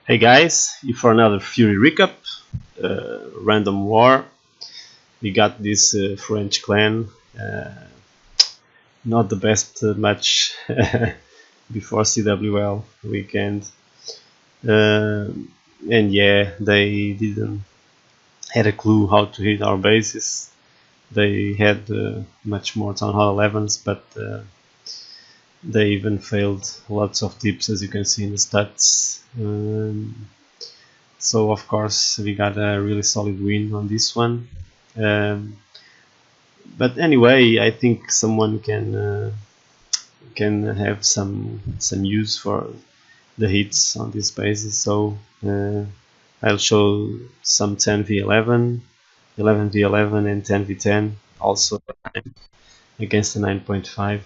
Hey guys, here for another Fury recap. Random war. We got this French clan. Not the best match before CWL weekend. And yeah, they didn't had a clue how to hit our bases. They had much more Town Hall 11s, but they even failed lots of tips, as you can see in the stats. So of course we got a really solid win on this one. But anyway, I think someone can have some use for the hits on this basis. So I'll show some 10v11, 11v11 and 10v10 also against the 9.5.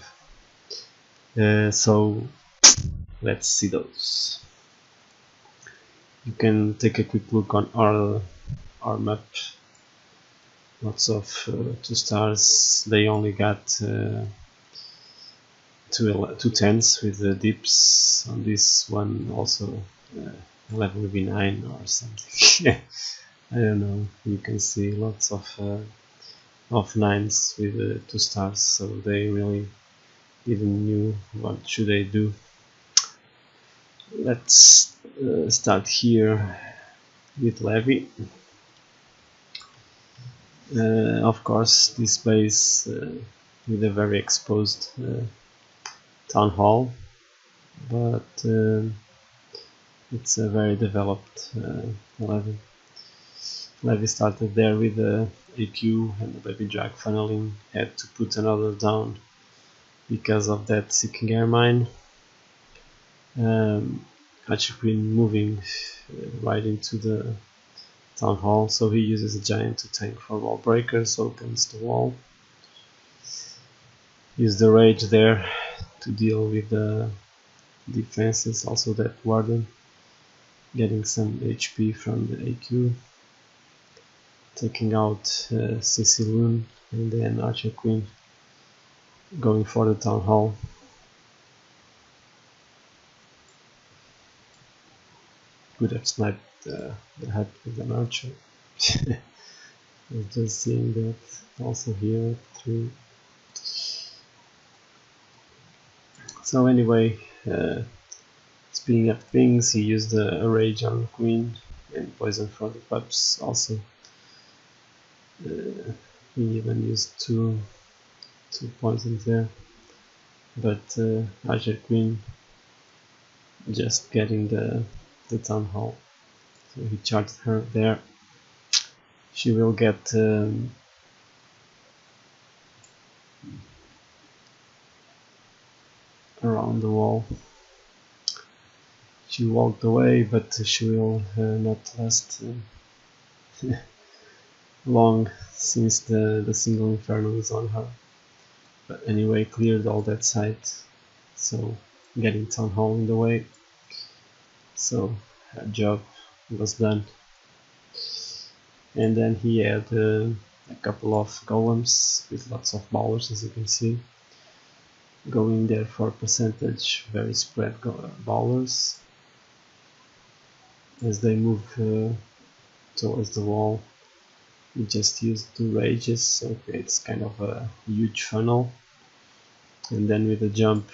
So let's see those. You can take a quick look on our map. Lots of 2 stars. They only got two tens with the dips on this one. Also 11v9 or something. I don't know. You can see lots of 9s with 2 stars. So they really didn't knew what should they do. Let's start here with Levy. Of course, this base with a very exposed town hall, but it's a very developed Levy. Levy started there with the AQ and the baby drag funneling, had to put another down because of that seeking air mine. Archer Queen moving right into the town hall, so he uses a giant to tank for wall breakers, opens the wall, use the rage there to deal with the defenses, also that warden getting some HP from the AQ, taking out CC Loon, and then Archer Queen going for the town hall. Could have sniped the head with an archer. I'm just seeing that also here through. So anyway, speeding up things, he used a rage on queen and poison for the pups also. He even used two poisons there, but Archer Queen just getting the town hall. So he charged her there. She will get around the wall. She walked away, but she will not last long, since the single inferno is on her. But anyway, cleared all that side, so getting town hall in the way. So her job was done. And then he had a couple of golems with lots of bowlers, as you can see, going there for percentage, very spread bowlers. As they move towards the wall, we just used 2 rages, so it's kind of a huge funnel. And then with a jump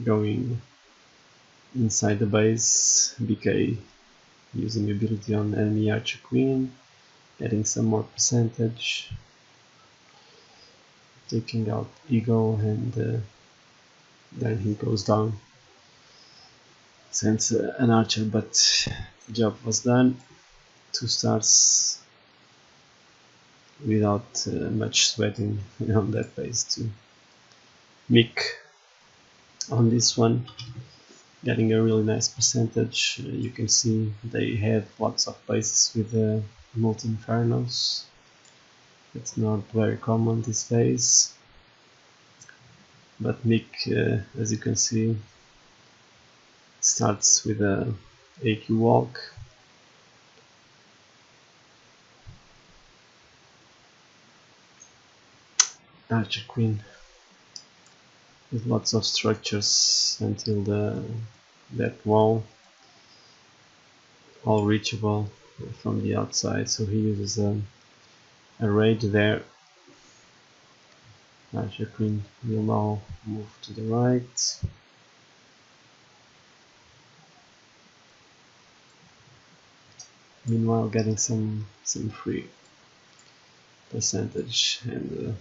going inside the base, BK using ability on enemy Archer Queen, getting some more percentage, taking out Eagle, and then he goes down. Sends an archer, but the job was done. 2 stars without much sweating on that base too. Mick on this one getting a really nice percentage. You can see they have lots of bases with multi-infernos. It's not very common these days, but Mick, as you can see, starts with a AQ walk. Archer Queen with lots of structures until that wall. all reachable from the outside, so he uses a rage there. Archer Queen will now move to the right. Meanwhile, getting some free percentage, and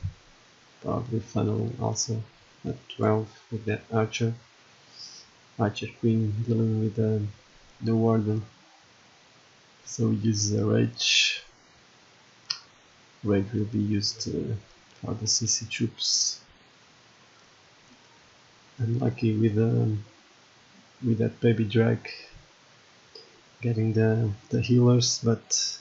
probably funneling also at 12 with that Archer. Archer Queen dealing with the Warden, so he uses a rage. Rage will be used for the CC troops. Unlucky with that baby drag getting the healers, but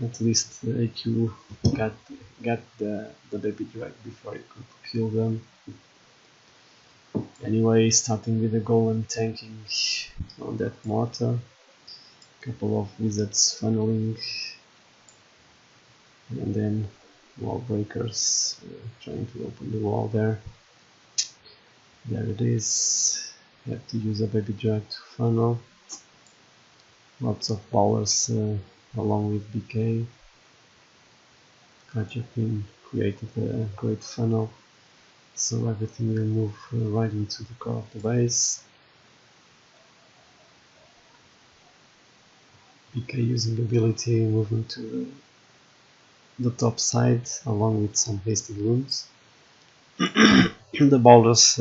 at least the AQ got the baby drag before it could kill them. Anyway, starting with the golem tanking on that mortar, couple of wizards funneling, and then wall breakers trying to open the wall there. There it is. Have to use a baby drag to funnel. Lots of bowlers along with BK. Archer Queen created a great funnel, so everything will move right into the core of the base. BK using ability moving to the top side along with some hasty wounds. The bowlers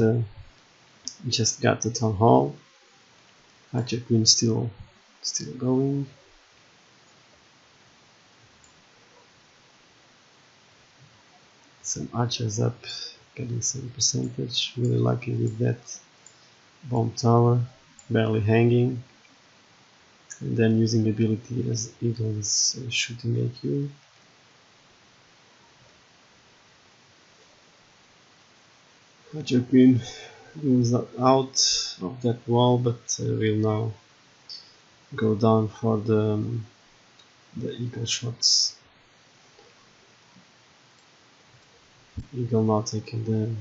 just got the town hall. Archer Queen still going. Some archers up, getting some percentage. Really lucky with that bomb tower, barely hanging. And then using ability as Eagle is shooting AQ. Archer Queen moves out of that wall, but will now go down for the Eagle shots. Eagle now taking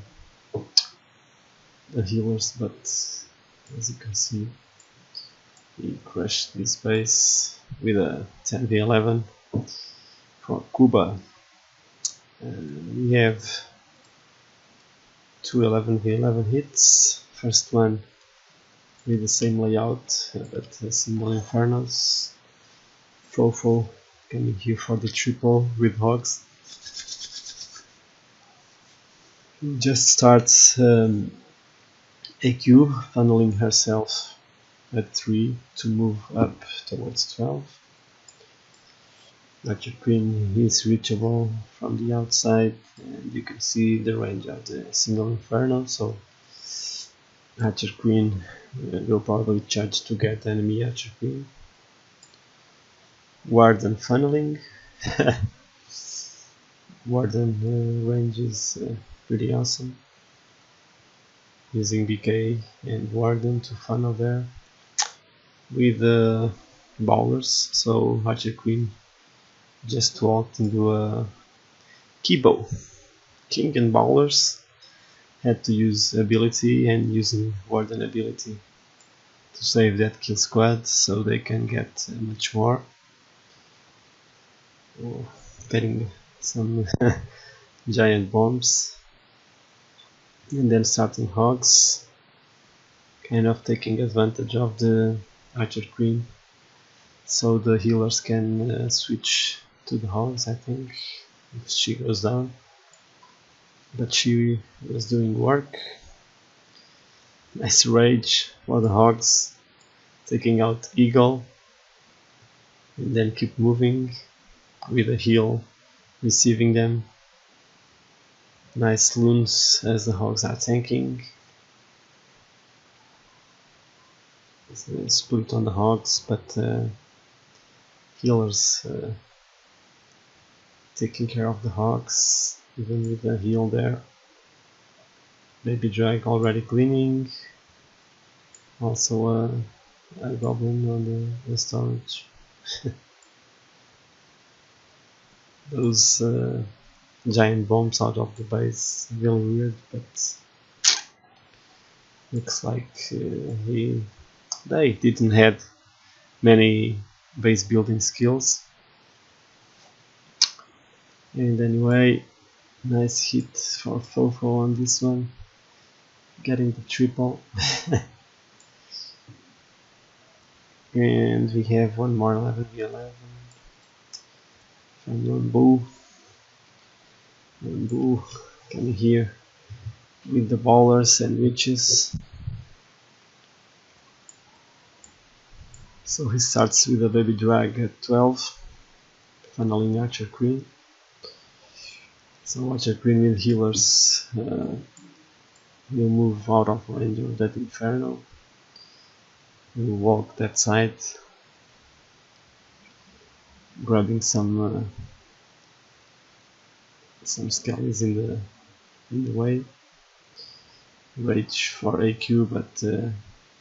the healers, but as you can see, he crushed this base with a 10v11 for Cuba. We have two 11v11 hits. First one with the same layout but similar infernos. Fofo coming here for the triple with hogs. Just starts AQ funneling herself at 3 to move up towards 12. Archer Queen is reachable from the outside, and you can see the range of the single inferno, so Archer Queen will probably charge to get enemy Archer Queen. Warden funneling. Warden range is pretty awesome, using BK and Warden to funnel there with bowlers. So Archer Queen just walked into a Kibo. King and bowlers had to use ability, and using Warden ability to save that kill squad so they can get much more. Oh, getting some giant bombs, and then starting hogs, kind of taking advantage of the Archer Queen so the healers can switch to the hogs, I think, if she goes down. But she was doing work. Nice rage for the hogs, taking out Eagle, and then keep moving with a heal, receiving them. Nice loons as the hogs are tanking. Split on the hogs, but healers taking care of the hogs, even with the heal there. Baby drag already cleaning. Also a goblin on the storage. Those giant bombs out of the base, really weird, but looks like they didn't have many base building skills. And anyway, nice hit for Fofo on this one, getting the triple. And we have one more 11v11 from Lumbu. Lumbu coming here with the ballers and witches. So he starts with a baby drag at 12, funneling Archer Queen. So Archer Queen with healers will move out of range of that Inferno. We'll walk that side, grabbing some skellies in the way. Rage for AQ, but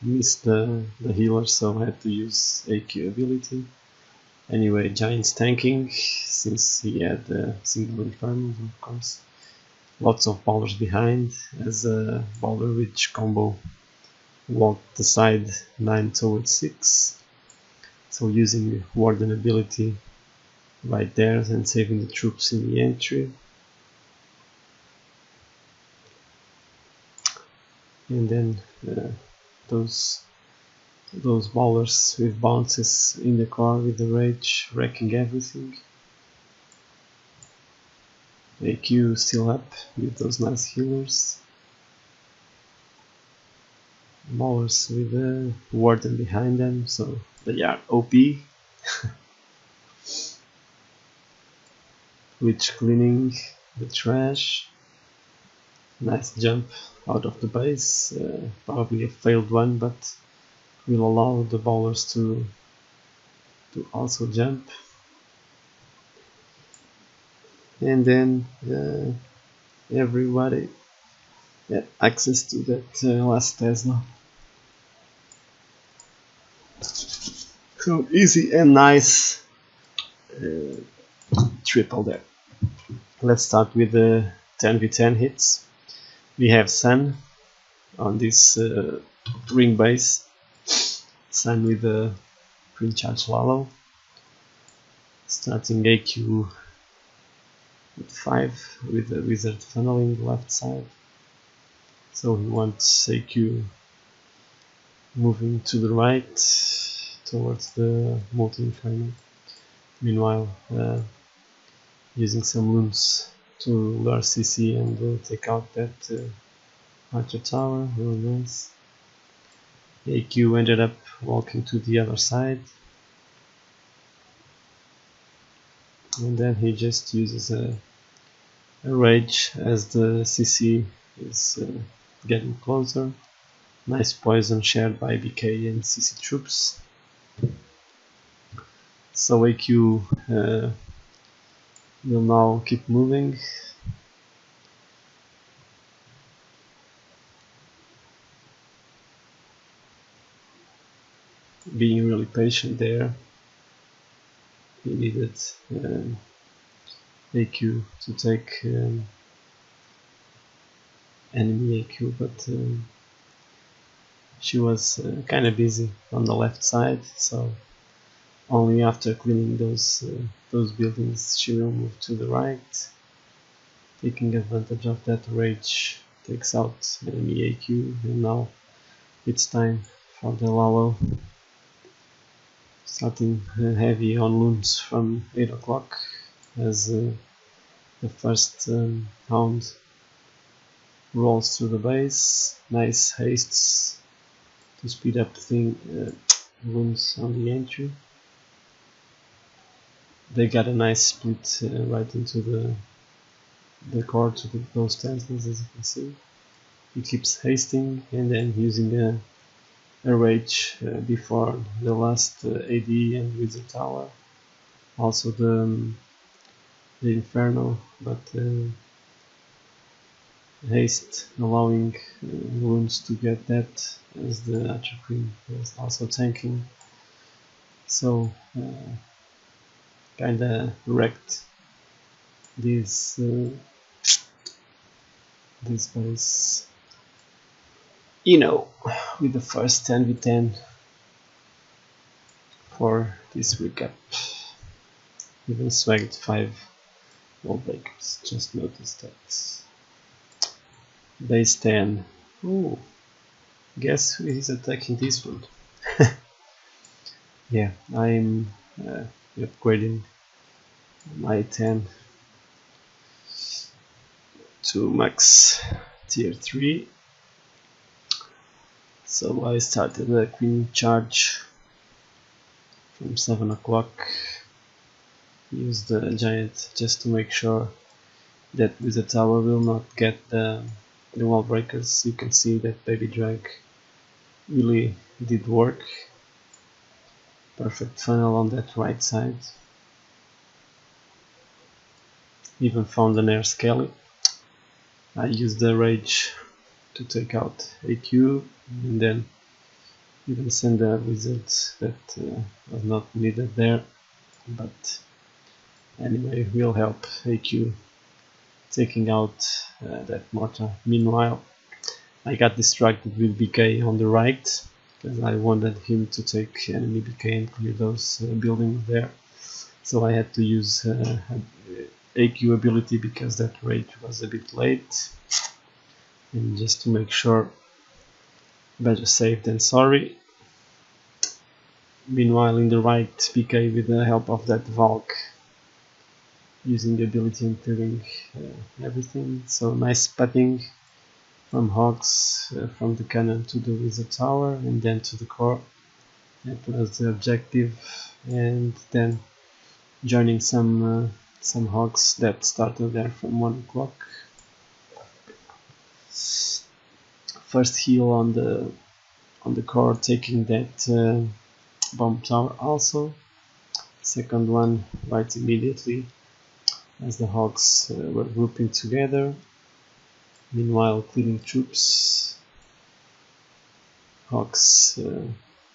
missed the healer, so I had to use AQ ability. Anyway, Giant's tanking since he had single Inferno, of course. Lots of ballers behind as a baller witch combo walked the side 9 towards 6. So using Warden ability right there and saving the troops in the entry. And then those ballers with bounces in the car with the rage wrecking everything. AQ still up with those nice healers. Ballers with the warden behind them, so they are OP. Witch cleaning the trash. Nice jump out of the base, probably a failed one, but will allow the ballers to also jump. And then everybody had access to that last Tesla. So easy and nice triple there. Let's start with the 10v10 hits. We have Sun on this ring base. Sun with the Green Charge Lalo. Starting AQ with 5 with the Wizard funneling left side. So he wants AQ moving to the right towards the multi-inferno. Meanwhile, using some loons to lure CC and take out that Archer Tower, really nice. AQ ended up walking to the other side, and then he just uses a rage as the CC is getting closer. Nice poison shared by BK and CC troops. So AQ will now keep moving. Being really patient there. He needed AQ to take enemy AQ, but she was kinda busy on the left side, so only after cleaning those buildings she will move to the right, taking advantage of that rage, takes out enemy AQ, and now it's time for the Lalo, starting heavy on loons from 8 o'clock as the first hound rolls through the base. Nice hastes to speed up loons on the entry. They got a nice split right into the core to those Teslas, as you can see. He keeps hasting and then using a rage before the last AD and Wizard Tower. Also the Inferno, but haste allowing wounds to get that as the Archer Queen was also tanking. So kinda wrecked this base, with the first 10v10 for this recap. Even swagged 5 wall breakers, just noticed that. Base 10. Ooh, guess who is attacking this one? Yeah, I'm upgrading my 10 to max tier 3. So I started a queen charge from 7 o'clock. Use the giant just to make sure that with the tower will not get the wall breakers. You can see that baby drag really did work. Perfect funnel on that right side. Even found an air skelly. I used the rage to take out AQ and then even send a wizard that was not needed there, but anyway will help AQ taking out that mortar. Meanwhile I got distracted with BK on the right because I wanted him to take enemy BK and clear those buildings there, so I had to use AQ ability because that rage was a bit late, and just to make sure, better safe than sorry. Meanwhile in the right, BK with the help of that Valk using the ability and clearing everything. So nice spotting from Hogs from the cannon to the wizard tower and then to the core. That was the objective, and then joining some Hogs that started there from 1 o'clock. First heal on the core, taking that bomb tower also. Second one right immediately as the Hogs were grouping together. Meanwhile clearing troops. Hogs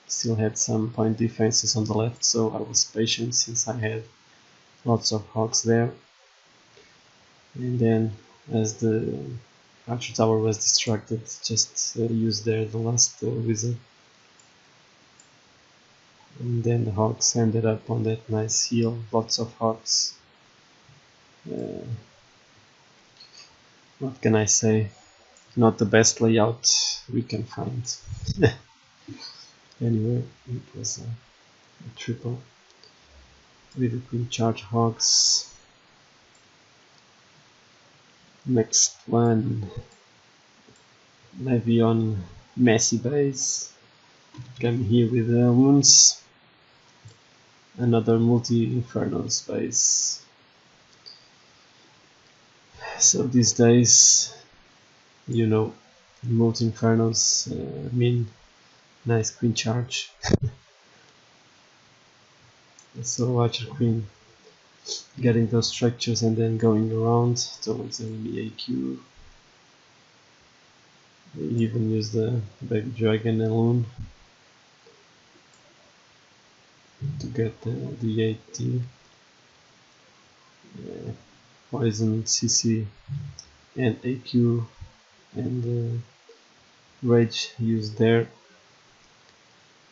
still had some point defenses on the left, so I was patient since I had lots of Hogs there. And then as the archer tower was distracted, just used there the last wizard. And then the Hogs ended up on that nice heal, lots of Hogs. What can I say? Not the best layout we can find. Anyway, it was a triple with the queen charge Hogs. Next one, maybe on Messy base. Come here with the wounds. Another multi-inferno space. So these days, you know, multi-infernos mean nice queen charge. So archer queen getting those structures and then going around towards enemy AQ. They even use the baby dragon and loon to get the 80 poison CC and AQ, and rage used there.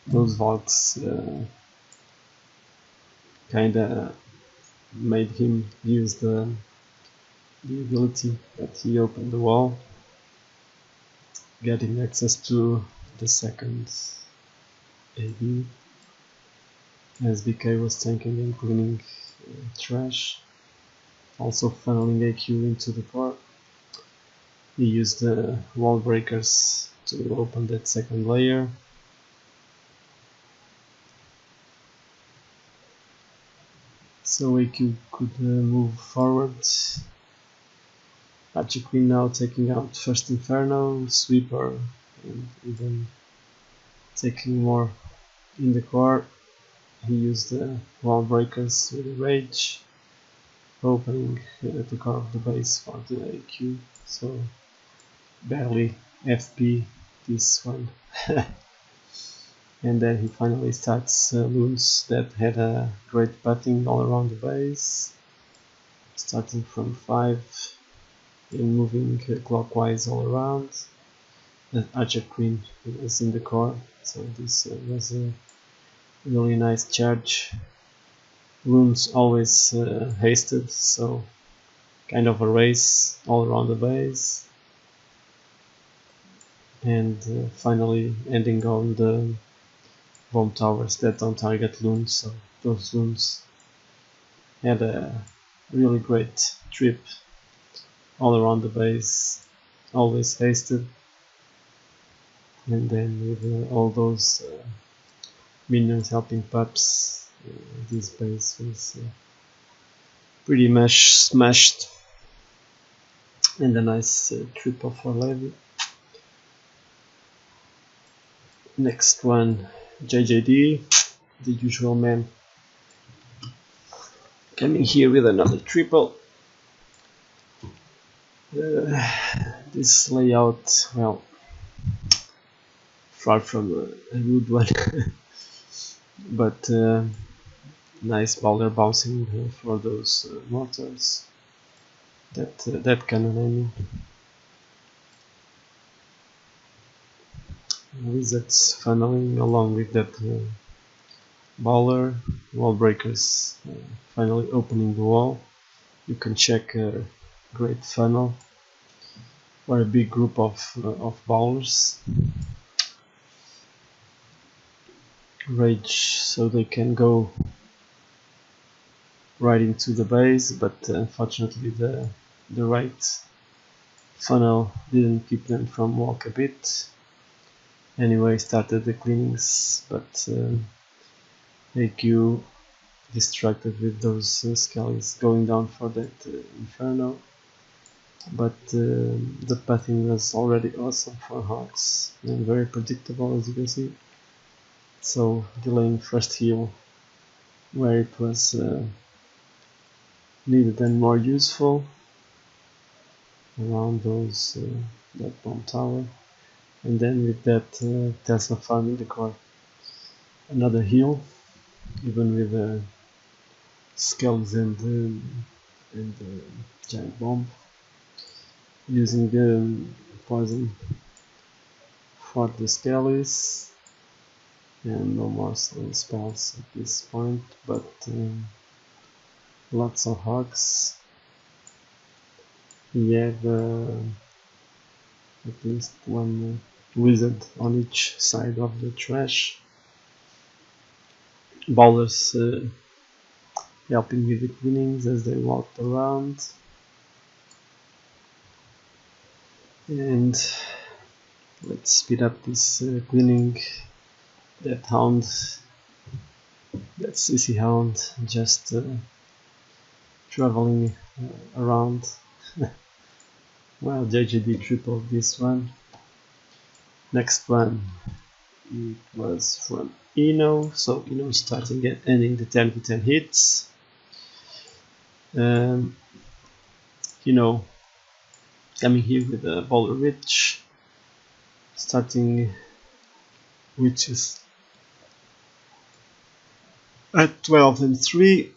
Those Valks kinda made him use the ability that he opened the wall, getting access to the second AD as BK was tanking and cleaning trash, also funneling AQ into the core. He used the wall breakers to open that second layer. So AQ could move forward. Archer Queen now taking out first Inferno, Sweeper, and even taking more in the core. He used the wall breakers with the rage, opening the core of the base for the AQ. So barely FP this one. And then he finally starts loons that had a great butting all around the base, starting from 5 and moving clockwise all around. The Archer Queen was in the core, so this was really nice charge. Runes always hasted, so kind of a race all around the base. And finally ending on the bomb towers that don't target loons, so those loons had a really great trip all around the base, always hasted, and then with all those minions helping pups, this base was pretty much smashed, and a nice triple for Levy. Next one, JJD, the usual man, coming here with another triple. This layout, well, far from a good one, but nice baller bouncing for those mortars. That cannon, I mean. Wizards funneling along with that baller. Wall breakers finally opening the wall. You can check a great funnel for a big group of ballers. Rage so they can go right into the base, but unfortunately the right funnel didn't keep them from walk a bit. Anyway, started the cleanings, but AQ distracted with those skellies going down for that inferno. But the pathing was already awesome for Hawks and very predictable, as you can see. So delaying first heal where it was needed and more useful around those that bomb tower, and then with that Tesla farm in the core, another heal, even with skellies and giant bomb, using the poison for the skellies, and no more spells at this point, but lots of hugs. We have at least one wizard on each side of the trash. Ballers helping with the cleanings as they walked around. And let's speed up this cleaning. That hound, that sissy hound, just traveling around. Well, JJD tripled this one. Next one, it was from Eno, so Eno starting and ending the 10v10 hits. Coming here with a Baller Witch, starting witches at 12 and 3.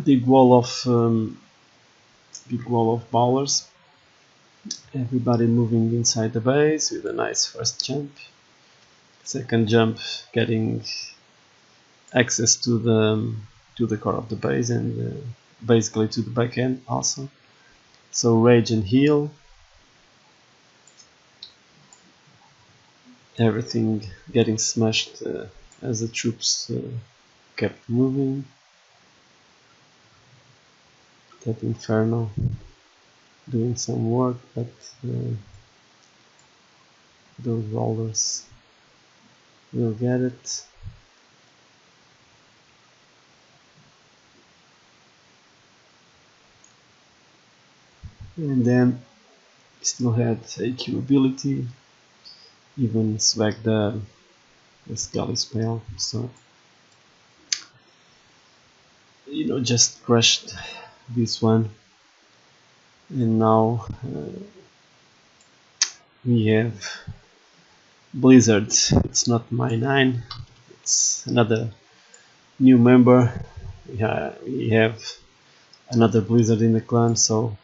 Big wall of ballers. Everybody moving inside the base with a nice first jump. Second jump getting access to the core of the base and basically to the back end also. So rage and heal. Everything getting smashed as the troops kept moving. That inferno doing some work, but those rollers will get it. And then still had AQ ability, even swag the Skelly spell, so just crushed this one. And now we have Blizzard. It's not my 9, it's another new member. We have another Blizzard in the clan, so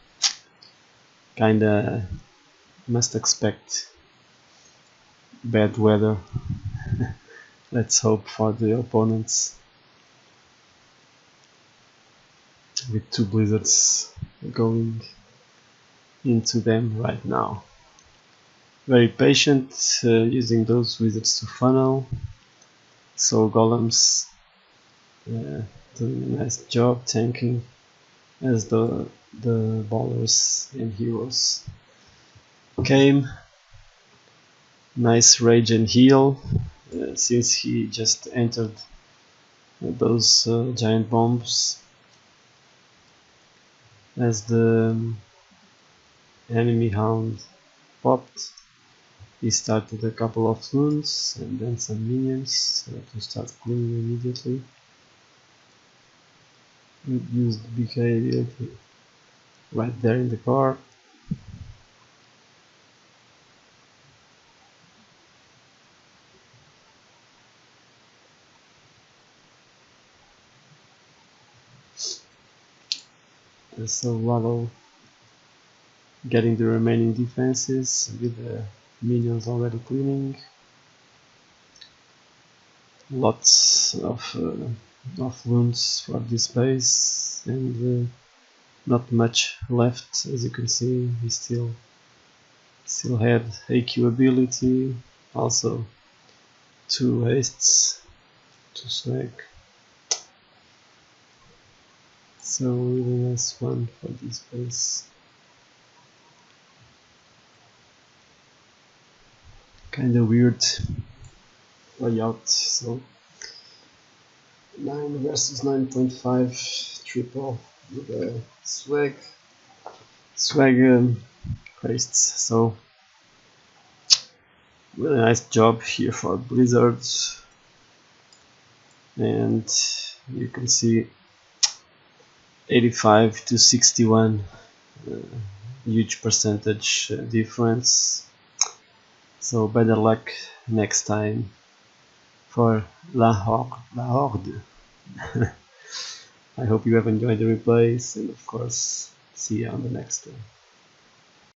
kinda must expect bad weather Let's hope for the opponents with 2 blizzards going into them right now. Very patient, using those wizards to funnel. So golems doing a nice job tanking as the ballers and heroes came. Nice rage and heal, since he just entered those giant bombs. As the enemy hound popped, he started a couple of wounds and then some minions to start cleaning immediately. We used BK ability right there in the car. So Lavo getting the remaining defenses with the minions already cleaning. Lots of wounds for this base, and not much left. As you can see, he still had AQ ability, also 2 hastes, 2 swag. So really nice one for this base. Kinda weird layout. So 9 versus 9.5 triple with a swag crests. So really nice job here for Blizzard, and you can see 85 to 61, huge percentage difference. So better luck next time for La Horde. I hope you have enjoyed the replays, and of course, see you on the next one.